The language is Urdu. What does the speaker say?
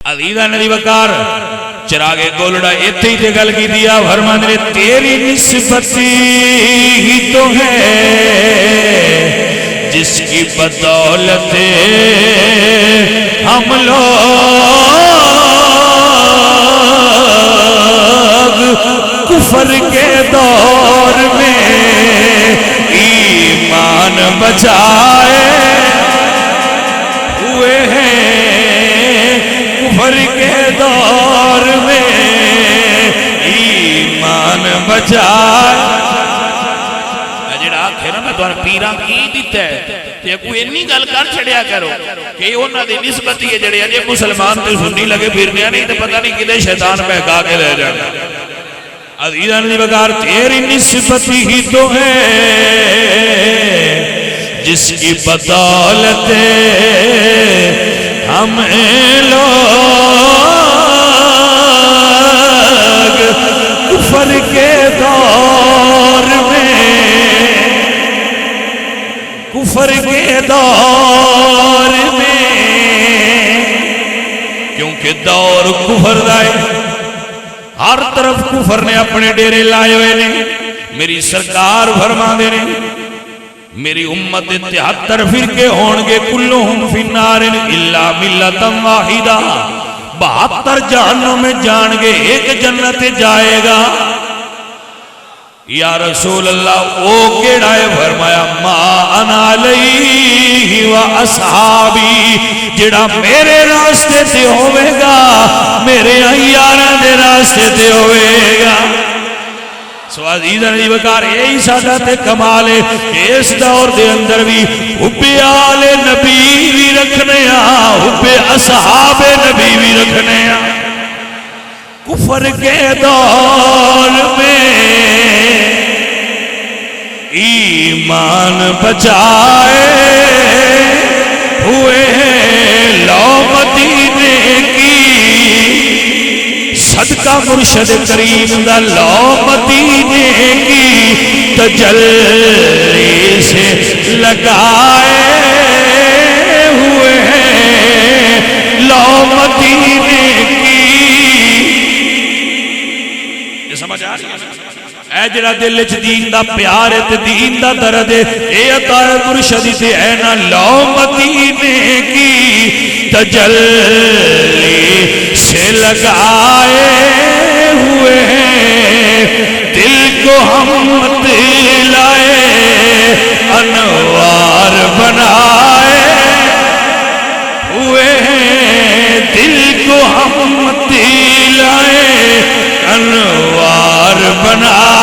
عزیزہ ندی وقار چراغ گولڑا ایتھے ہی تے گل کی دیا فرمان نے تیری نسبت ہی تو ہے جس کی بدولت ہم لوگ کفر کے دور میں ایمان بچائے ہوئے ہیں کفر کے دور میں ایمان بچائے جڑا آکھے نا میں دوار پیران کی دیتا ہے کہ کوئی انی گل کر چھڑیا کرو کہ انہاں دی نسبتی ہے جڑے اجے مسلمان تے سنی لگے پھرنے نہیں تے پتہ نہیں کدے شیطان بہکا کے لے جانا عزیزان دی بغار تیری نسبتی ہی تو ہے جس کی بدولت ہم لوگ کفر کے دور میں کیونکہ دور کفر دائے ہر طرف کفر نے اپنے ڈیرے لائے ہوئے نے میری سرکار فرما دے نے میری امت 73 فرقے ہونگے کلہم فی النار الا ملت واحدہ 72 جہنم میں جانگے ایک جنت جائے گا یا رسول اللہ او کیڑائے فرمایا ما انا علیہ و اصحابی جڑا میرے راستے تے ہوئے گا میرے ایارہ دے راستے تے ہوئے گا سو عزیزہ نبی بکار یہی سادت کمال ہے کہ اس دور دے اندر بھی حب آل نبی بھی رکھنے حب اصحاب نبی بھی رکھنے کفر کے دور میں ایمان بچائے ہوئے ہیں لو مدینے کی صدقہ مرشد کریم دا لو مدینے کی تجلی سے لگائے ہوئے ہیں لو مدینے کی یہ سمجھ آ رہی ہے اے جڑا دل وچ دین دا پیار ہے تے دین دا درد ہے اے عطا مرشدی تے اے نا لو مدینے کی تجلی سے لگائے ہوئے ہیں دل کو ہم دلائے انوار بنائے ہوئے ہیں دل کو ہم دلائے انوار بنائے